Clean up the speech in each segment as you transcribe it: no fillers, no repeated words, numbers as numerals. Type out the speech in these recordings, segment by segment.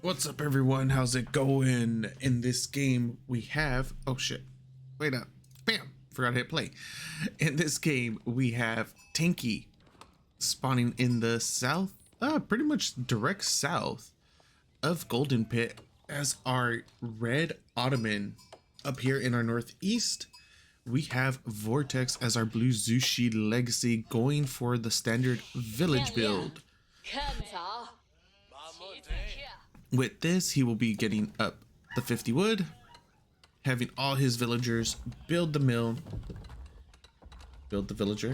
What's up, everyone? How's it going? In this game, we have... Oh, shit. Wait up. Bam! Forgot to hit play. In this game, we have TANKE spawning in the south, pretty much direct south of Golden Pit as our red Ottoman. Up here in our northeast, we have VortiX as our blue Zushi legacy going for the standard village build. With this, he will be getting up the 50 wood, having all his villagers build the mill, build the village,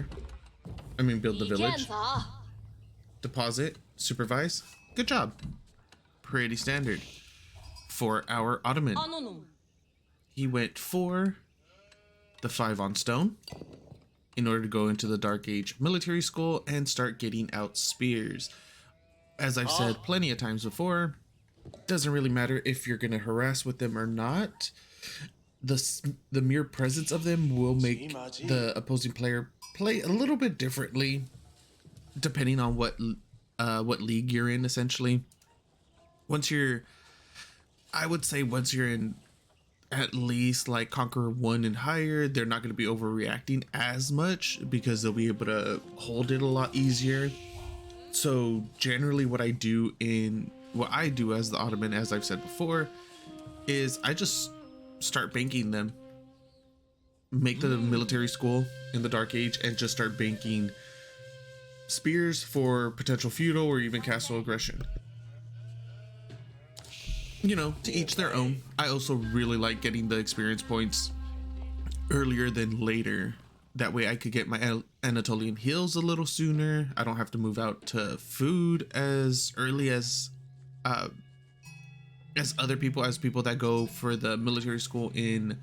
deposit, supervise. Good job. Pretty standard for our Ottoman. He went for the 5 on stone in order to go into the Dark Age military school and start getting out spears. As I've said plenty of times before, doesn't really matter if you're gonna harass with them or not. The mere presence of them will make the opposing player play a little bit differently, depending on what league you're in. Essentially, I would say once you're in at least like Conqueror 1 and higher, they're not going to be overreacting as much because they'll be able to hold it a lot easier. So generally what I do as the Ottoman, as I've said before, is I just start banking them, make the military school in the Dark Age, and just start banking spears for potential feudal or even castle aggression. You know, to each their own. I also really like getting the experience points earlier than later. That way I could get my Anatolian hills a little sooner. I don't have to move out to food as early as other people, as people that go for the military school in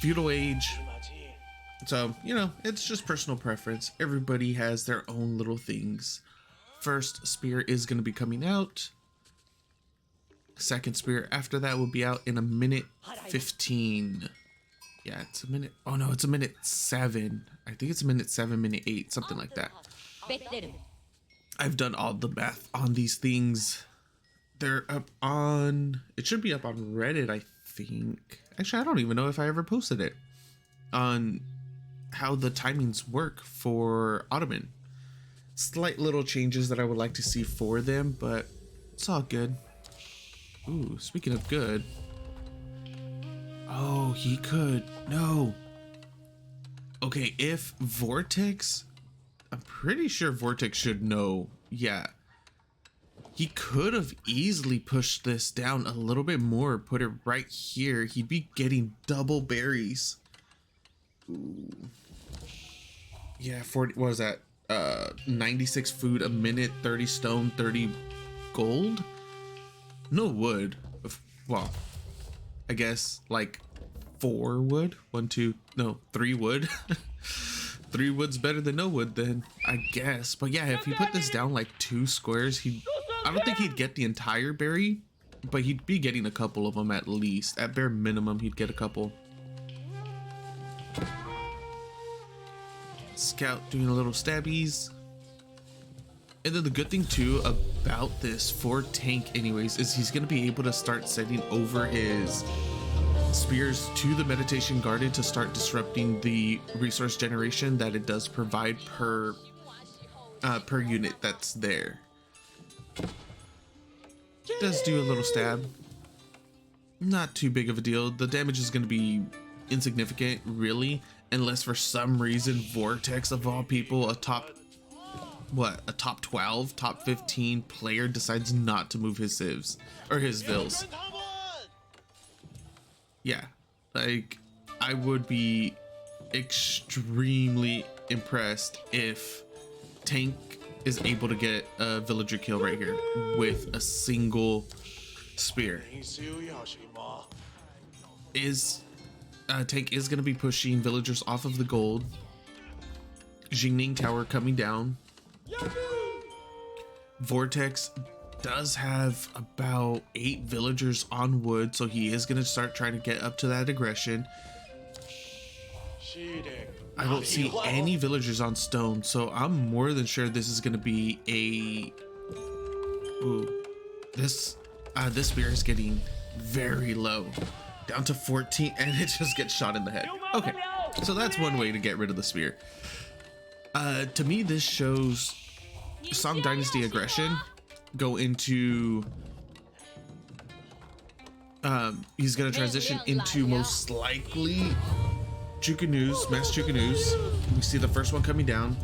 feudal age. So, you know, it's just personal preference. Everybody has their own little things. First spear is going to be coming out. Second spear after that will be out in a minute 15. Yeah, it's a minute. Oh no, it's a minute 7. I think it's a minute 7, minute 8, something like that. I've done all the math on these things. They're up on... It should be up on Reddit, I think. Actually, I don't even know if I ever posted it. On how the timings work for Ottoman. Slight little changes that I would like to see for them, but it's all good. Ooh, speaking of good. Oh, he could. No. Okay, if VortiX... I'm pretty sure VortiX should know. Yeah. He could have easily pushed this down a little bit more, put it right here. He'd be getting double berries. Ooh. Yeah, 40, what was that? 96 food a minute, 30 stone, 30 gold? No wood. Well, I guess like 4 wood. 3 wood. 3 wood's better than no wood then, I guess. But yeah, if he put this down like 2 squares, I don't think he'd get the entire berry, but he'd be getting a couple of them at least. At bare minimum, he'd get a couple. Scout doing a little stabbies. And then the good thing too about this for TANKE anyways is he's gonna be able to start sending over his spears to the meditation garden to start disrupting the resource generation that it does provide per unit that's there. Does do a little stab. Not too big of a deal. The damage is going to be insignificant really, unless for some reason VortiX of all people, a top 12, top 15 player decides not to move his civs or his vills. Yeah, like I would be extremely impressed if TANKE is able to get a villager kill right here with a single spear. TANKE is going to be pushing villagers off of the gold. Jingning Tower coming down. VortiX does have about 8 villagers on wood, so he is going to start trying to get up to that aggression. I don't see any villagers on stone, so I'm more than sure this is going to be a Ooh, this spear is getting very low, down to 14, and it just gets shot in the head. Okay, so that's one way to get rid of the spear. To me, this shows Song Dynasty aggression go into he's gonna transition into most likely Chukunus, mass Chukunus. We see the first one coming down,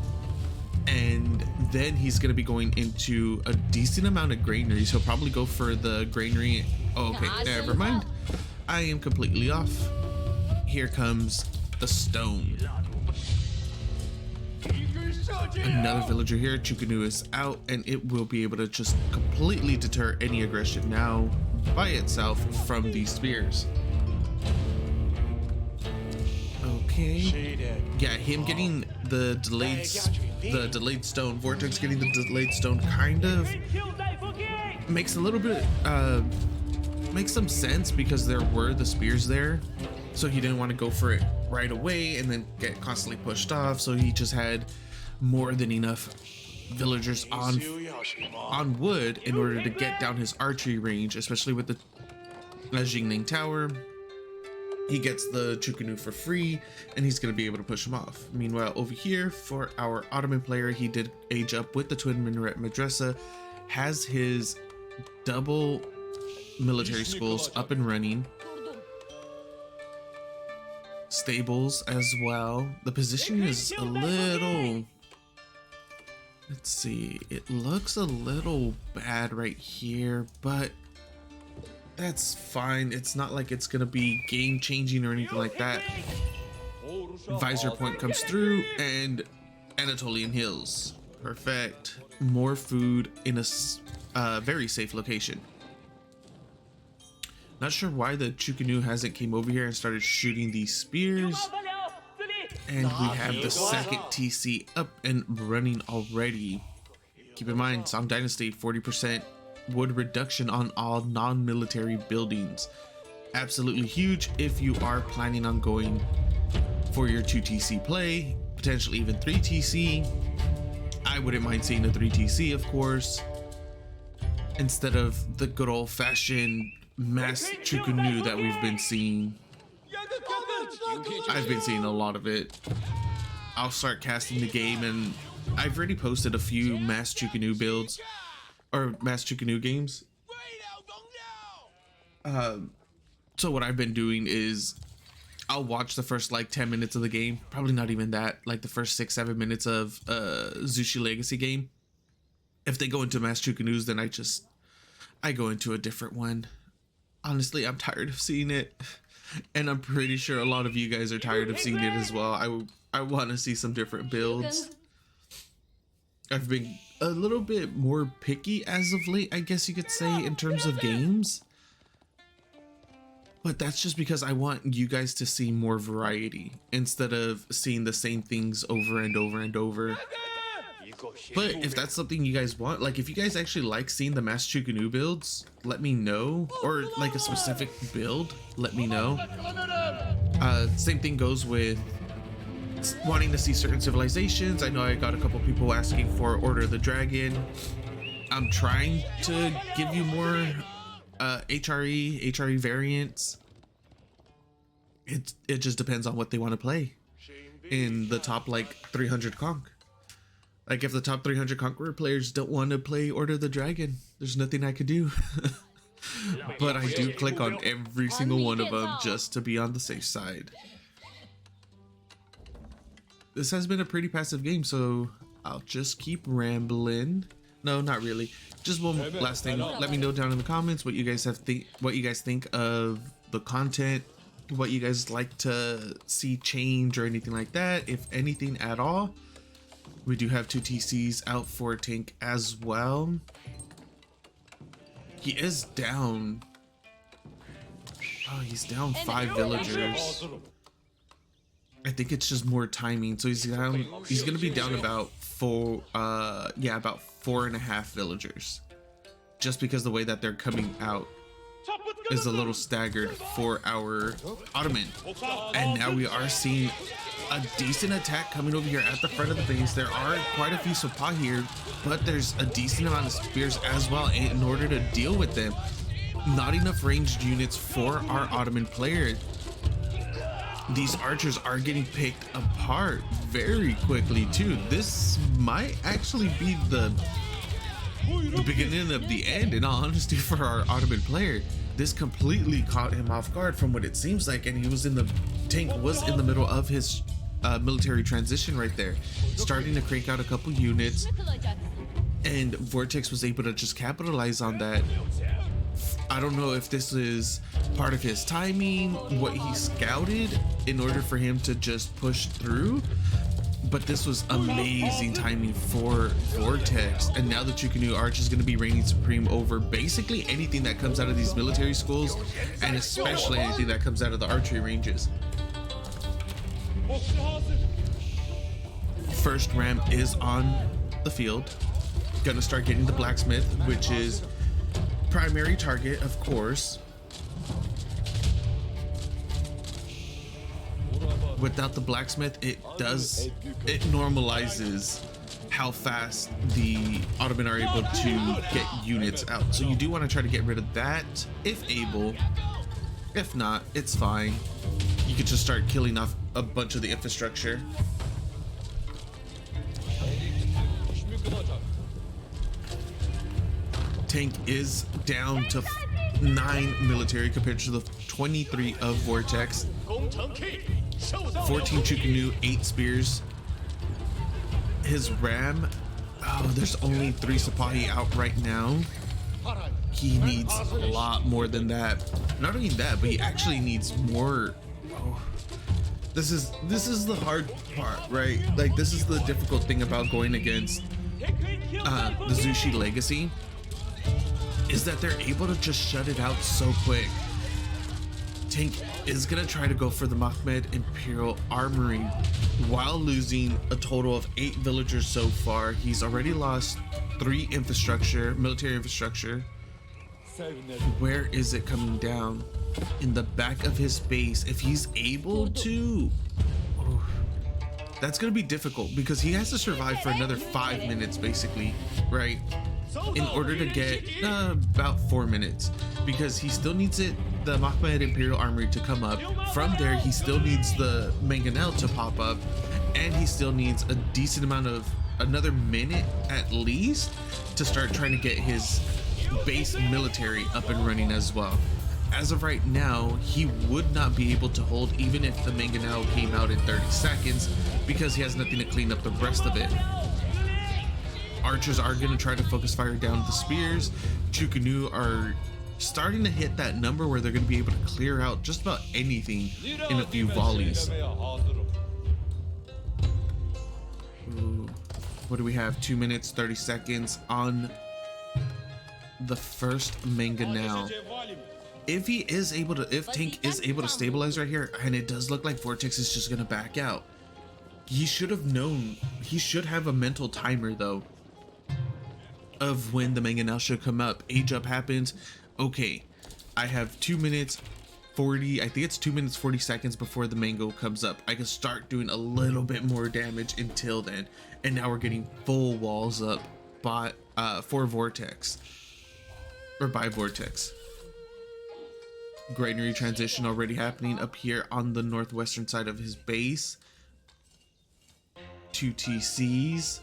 and then he's gonna be going into a decent amount of granaries. He'll probably go for the granary. Oh, okay, never mind. I am completely off. Here comes the stone. Another villager here. Chukunu is out, and it will be able to just completely deter any aggression now by itself from these spears. Okay. Yeah, him getting the delayed stone, VortiX getting the delayed stone kind of makes a little bit makes some sense, because there were the spears there, so he didn't want to go for it right away and then get constantly pushed off. So he just had more than enough villagers on wood in order to get down his archery range, especially with the Jingling Tower. He gets the Chukunu for free, and he's going to be able to push him off. Meanwhile, over here for our Ottoman player, he did age up with the Twin Minaret Madrasa, has his double military schools up and running, stables as well. The position is a little, let's see, it looks a little bad right here, but that's fine. It's not like it's gonna be game changing or anything like that. Visor point comes through, and Anatolian Hills, perfect. More food in a very safe location. Not sure why the Chukunu hasn't came over here and started shooting these spears. And we have the second TC up and running already. Keep in mind, Song Dynasty, 40% wood reduction on all non-military buildings. Absolutely huge if you are planning on going for your 2 TC play, potentially even 3 TC. I wouldn't mind seeing a 3 TC, of course, instead of the good old-fashioned mass Chukunu that we've been seeing. I've been seeing a lot of it. I'll start casting the game, and I've already posted a few mass Chukunu builds or mass Chukunu games. So what I've been doing is I'll watch the first like 10 minutes of the game, probably not even that, like the first 6-7 minutes of Zushi Legacy game. If they go into mass Chukunus, then I go into a different one. Honestly, I'm tired of seeing it, and I'm pretty sure a lot of you guys are tired of seeing it as well. I want to see some different builds. I've been a little bit more picky as of late, I guess you could say, in terms of games. But that's just because I want you guys to see more variety instead of seeing the same things over and over and over. But if that's something you guys want, like if you guys actually like seeing the mass Chukunu builds, let me know, or like a specific build, let me know. Same thing goes with wanting to see certain civilizations. I know I got a couple people asking for Order of the Dragon. I'm trying to give you more HRE variants. It just depends on what they want to play in the top like 300 conk. Like if the top 300 Conqueror players don't want to play Order of the Dragon, there's nothing I could do. But I do click on every single one of them just to be on the safe side. This has been a pretty passive game, so I'll just keep rambling. No, not really. Just one last thing. Let me know down in the comments what you guys think of the content, what you guys like to see change or anything like that, if anything at all. We do have 2 TCs out for TANKE as well. He is down. Oh, he's down 5 villagers. I think it's just more timing. So he's down. He's gonna be down about 4. Yeah, about 4.5 villagers. Just because the way that they're coming out. is a little staggered for our Ottoman. And now we are seeing a decent attack coming over here at the front of the base. There are quite a few Sapa here, but there's a decent amount of spears as well in order to deal with them. Not enough ranged units for our Ottoman player. These archers are getting picked apart very quickly too. This might actually be the beginning of the end, in all honesty, for our Ottoman player. This completely caught him off guard from what it seems like, and he was in the tank was in the middle of his military transition right there, starting to crank out a couple units, and VortiX was able to just capitalize on that. I don't know if this is part of his timing, what he scouted in order for him to just push through, but this was amazing timing for VortiX. And now the Chukunu Arch is going to be reigning supreme over basically anything that comes out of these military schools, and especially anything that comes out of the archery ranges. First ram is on the field, gonna start getting the blacksmith, which is primary target, of course. Without the blacksmith, it normalizes how fast the Ottoman are able to get units out. So you do want to try to get rid of that if able. If not, it's fine. You could just start killing off a bunch of the infrastructure. Tank is down to 9 military compared to the 23 of VortiX. 14 Chukunu, 8 spears. His ram, oh, there's only 3 Sipahi out right now. He needs a lot more than that. Not only that, but he actually needs more. Oh, this is the hard part, right? Like, this is the difficult thing about going against the Zushi Legacy, is that they're able to just shut it out so quick. Tank is gonna try to go for the Mahmed Imperial Armory while losing a total of 8 villagers so far. He's already lost 3 military infrastructure. Where is it coming down? In the back of his base. If he's able to, oh, that's gonna be difficult because he has to survive for another 5 minutes basically, right? In order to get about 4 minutes, because he still needs the Mahmed Imperial Armory to come up. From there, he still needs the Mangonel to pop up, and he still needs a decent amount of another minute at least to start trying to get his base military up and running as well. As of right now, he would not be able to hold even if the Mangonel came out in 30 seconds because he has nothing to clean up the rest of it. Archers are going to try to focus fire down the spears. Chukunu are starting to hit that number where they're going to be able to clear out just about anything in a few volleys. Ooh, what do we have? 2 minutes 30 seconds on the first Mangonel. If Tank is able to stabilize right here, and it does look like VortiX is just going to back out. He should have known. He should have a mental timer though of when the Mangonel should come up. Age up happens. Okay, I have 2 minutes 40, I think it's 2 minutes 40 seconds before the mango comes up. I can start doing a little bit more damage until then. And now we're getting full walls up by for VortiX, or by VortiX. Granary transition already happening up here on the northwestern side of his base. 2 TCs.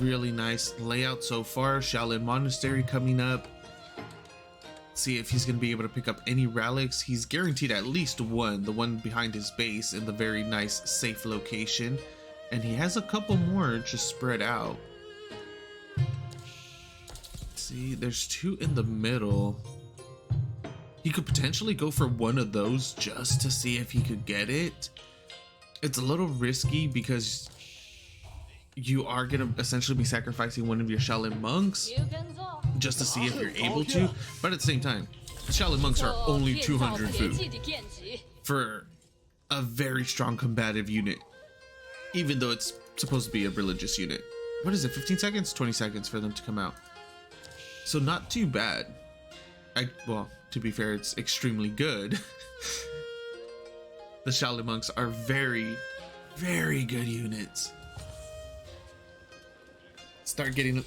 Really nice layout so far. Shaolin Monastery coming up. See if he's going to be able to pick up any relics. He's guaranteed at least one, the one behind his base in the very nice safe location. And he has a couple more just spread out. See, there's 2 in the middle. He could potentially go for one of those just to see if he could get it. It's a little risky because you are going to essentially be sacrificing one of your Shaolin monks just to see if you're able to. But at the same time, Shaolin monks are only 200 food for a very strong combative unit, even though it's supposed to be a religious unit. What is it, 15 seconds? 20 seconds for them to come out. So not too bad. Well, to be fair, it's extremely good. The Shaolin monks are very, very good units. Start getting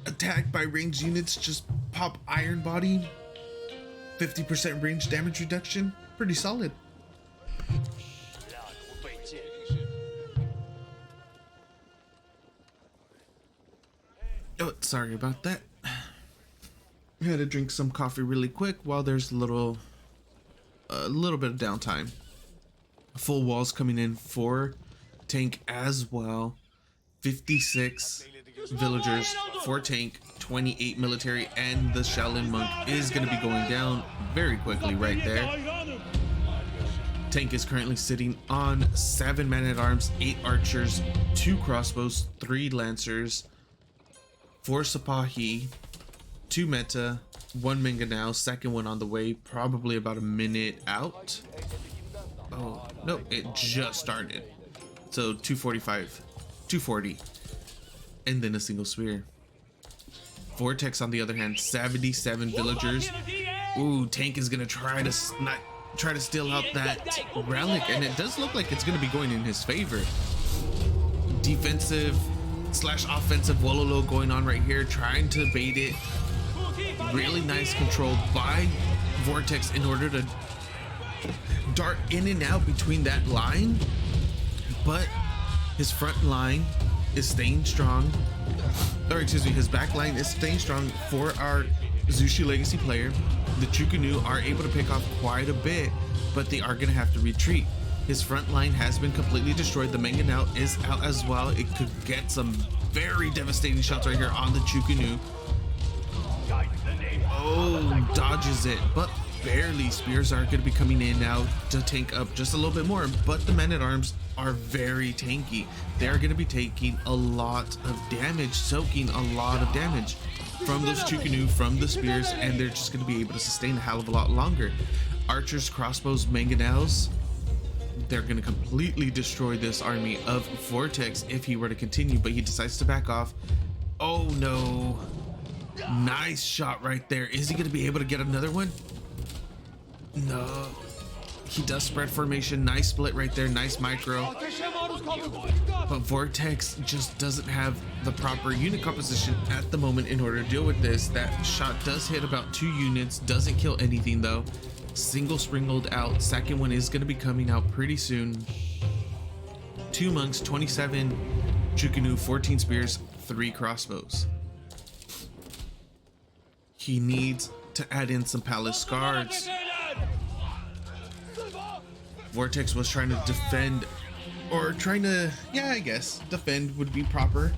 attacked by ranged units, just pop Iron Body. 50% range damage reduction, pretty solid. Oh, sorry about that. I had to drink some coffee really quick while there's a little bit of downtime. Full walls coming in for tank as well. 56 villagers for tank, 28 military, and the Shaolin monk is going to be going down very quickly right there. Tank is currently sitting on 7 men-at-arms, 8 archers, 2 crossbows, 3 lancers, 4 Sipahi, 2 meta, 1 Minganao, second one on the way, probably about a minute out. Oh, no, it just started. So 245, 240, and then a single spear. VortiX on the other hand, 77 villagers. Ooh, tank is gonna try to steal out that relic, and it does look like it's gonna be going in his favor. Defensive / offensive Wololo going on right here, trying to bait it. Really nice control by VortiX in order to dart in and out between that line, but his front line is staying strong, or excuse me, his back line is staying strong for our Zushi Legacy player. The Chukunu are able to pick off quite a bit, but they are going to have to retreat. His front line has been completely destroyed. The Minganao is out as well. It could get some very devastating shots right here on the Chukunu. Oh, dodges it, but barely. Spears are going to be coming in now to tank up just a little bit more, but the men-at-arms are very tanky. They're going to be taking a lot of damage, soaking a lot of damage from those Chukunu, from the spears, and they're just going to be able to sustain a hell of a lot longer. Archers, crossbows, Manganaos, they're going to completely destroy this army of VortiX if he were to continue, but he decides to back off. Oh no. Nice shot right there. Is he going to be able to get another one? No. He does spread formation. Nice split right there. Nice micro. But VortiX just doesn't have the proper unit composition at the moment in order to deal with this. That shot does hit about 2 units. Doesn't kill anything though. Single sprinkled out. Second one is going to be coming out pretty soon. 2 monks, 27 Chukunu, 14 spears, 3 crossbows. He needs to add in some palace guards. VortiX was trying to defend, or trying to, yeah, I guess defend would be proper,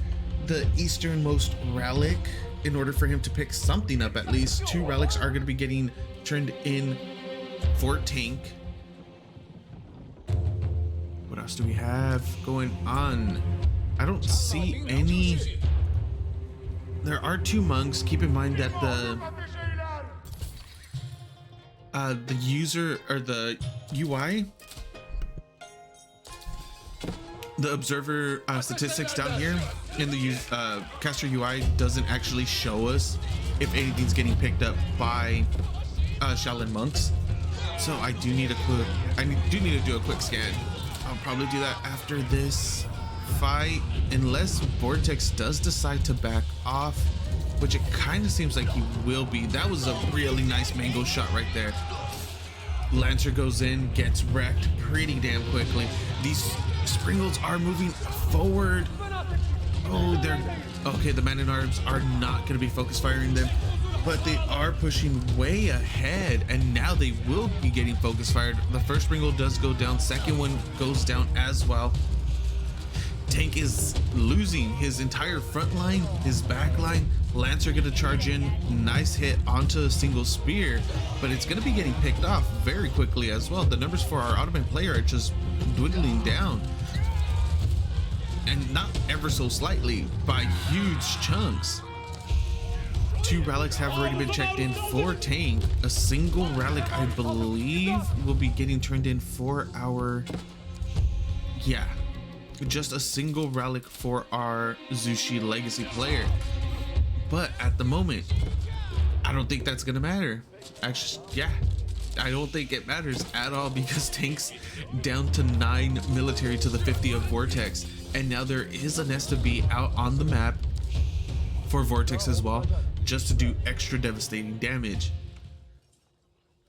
the easternmost relic in order for him to pick something up. At least 2 relics are going to be getting turned in for tank. What else do we have going on? I don't see any. There are 2 monks. Keep in mind that the user, or the UI, the observer statistics down here in the caster UI doesn't actually show us if anything's getting picked up by Shaolin monks. So I do need to do a quick scan. I'll probably do that after this fight, unless VortiX does decide to back off, which it kind of seems like he will be. That was a really nice mango shot right there. Lancer goes in, gets wrecked pretty damn quickly. These Springles are moving forward. Oh, they're okay. The men-at-arms are not going to be focus firing them, but they are pushing way ahead, and now they will be getting focus fired. The first Springle does go down. Second one goes down as well. Tank is losing his entire front line, his back line. Lancer gonna charge in, nice hit onto a single spear, but it's gonna be getting picked off very quickly as well. The numbers for our Ottoman player are just dwindling down, and not ever so slightly, by huge chunks. 2 relics have already been checked in for tank. A single relic, I believe, will be getting turned in for our, yeah, just a single relic for our Zushi Legacy player. But at the moment, I don't think that's gonna matter. Actually, yeah, I don't think it matters at all because Tank's down to 9 military to the 50 of VortiX, and now there is a nest of B out on the map for VortiX as well, just to do extra devastating damage.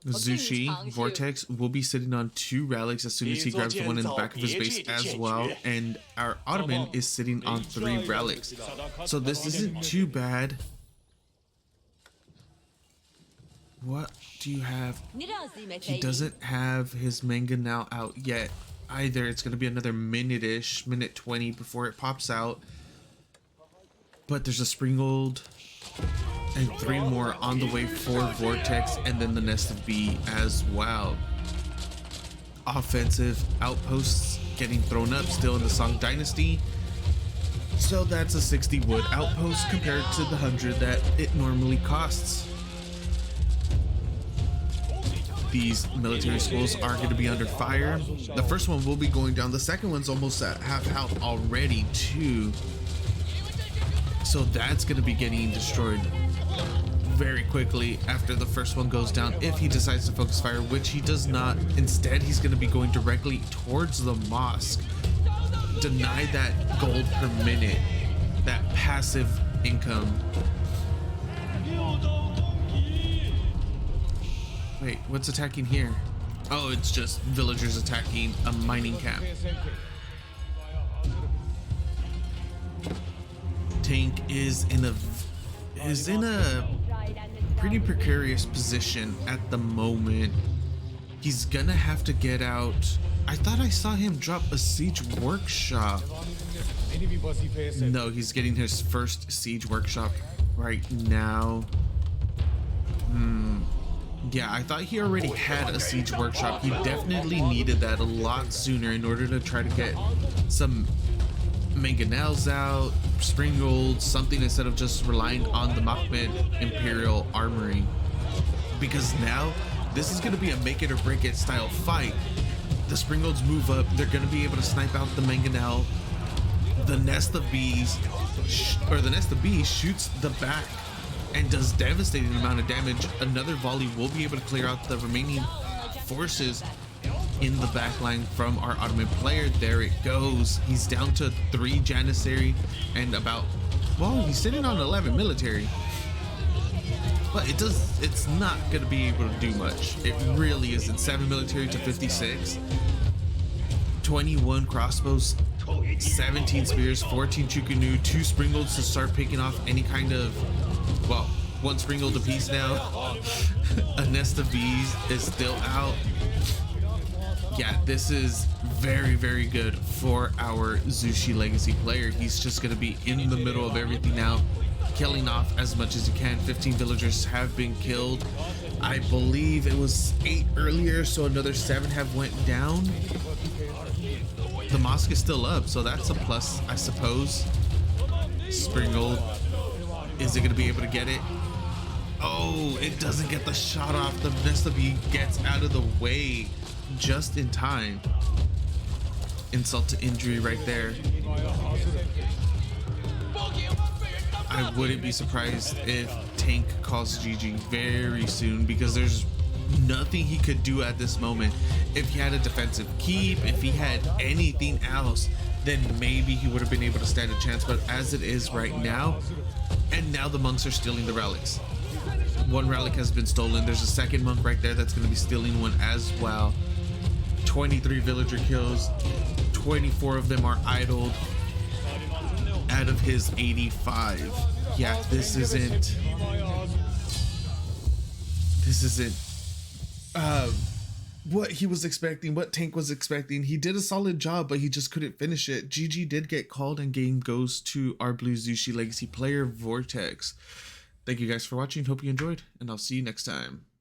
Zushi, VortiX will be sitting on 2 relics as soon as he grabs the one in the back of his base as well, and our Ottoman is sitting on 3 relics. So this isn't too bad. What do you have? He doesn't have his manga now out yet either. It's going to be another minute-ish, minute 20 before it pops out. But there's a Springgold and 3 more on the way for VortiX, and then the nest of B as well. Offensive outposts getting thrown up still in the Song Dynasty. So that's a 60 wood outpost compared to the 100 that it normally costs. These military schools are going to be under fire. The first one will be going down. The second one's almost at half health already too. So that's going to be getting destroyed very quickly after the first one goes down, if he decides to focus fire, which he does not. Instead, he's going to be going directly towards the mosque. Deny that gold per minute, that passive income. Wait, what's attacking here? Oh, it's just villagers attacking a mining camp. Tank is in a pretty precarious position at the moment. He's gonna have to get out. I thought I saw him drop a siege workshop. No, he's getting his first siege workshop right now. Yeah, I thought he already had a siege workshop. He definitely needed that a lot sooner in order to try to get some mangonels out, Springgold, something, instead of just relying on the Mahmed Imperial Armory. Because now this is going to be a make it or break it style fight. The Springgolds move up, they're going to be able to snipe out the mangonel. The nest of bees, the nest of bees shoots the back and does devastating amount of damage. Another volley will be able to clear out the remaining forces in the back line from our Ottoman player. There it goes. He's down to 3 Janissary and about, well, he's sitting on 11 military. But it's not going to be able to do much. It really isn't. 7 military to 56. 21 crossbows, 17 spears, 14 Chukunu, 2 Springgolds to start picking off any kind of, well, 1 Springgold apiece now. A nest of bees is still out. Yeah, this is very, very good for our Zushi Legacy player. He's just going to be in the middle of everything now, killing off as much as he can. 15 villagers have been killed. I believe it was 8 earlier, so another 7 have went down. The mosque is still up, so that's a plus, I suppose. Springgold, is it going to be able to get it? Oh, it doesn't get the shot off. The nest of bee gets out of the way just in time. Insult to injury right there. I wouldn't be surprised if Tank calls GG very soon, because there's nothing he could do at this moment. If he had a defensive keep, if he had anything else, then maybe he would have been able to stand a chance. But as it is right now, and now the monks are stealing the relics. 1 relic has been stolen. There's a second monk right there that's going to be stealing one as well. 23 villager kills, 24 of them are idled out of his 85. Yeah, this isn't what he was expecting, what Tank was expecting. He did a solid job, but he just couldn't finish it. GG did get called, and game goes to our Blue Zushi Legacy player, VortiX. Thank you guys for watching. Hope you enjoyed, and I'll see you next time.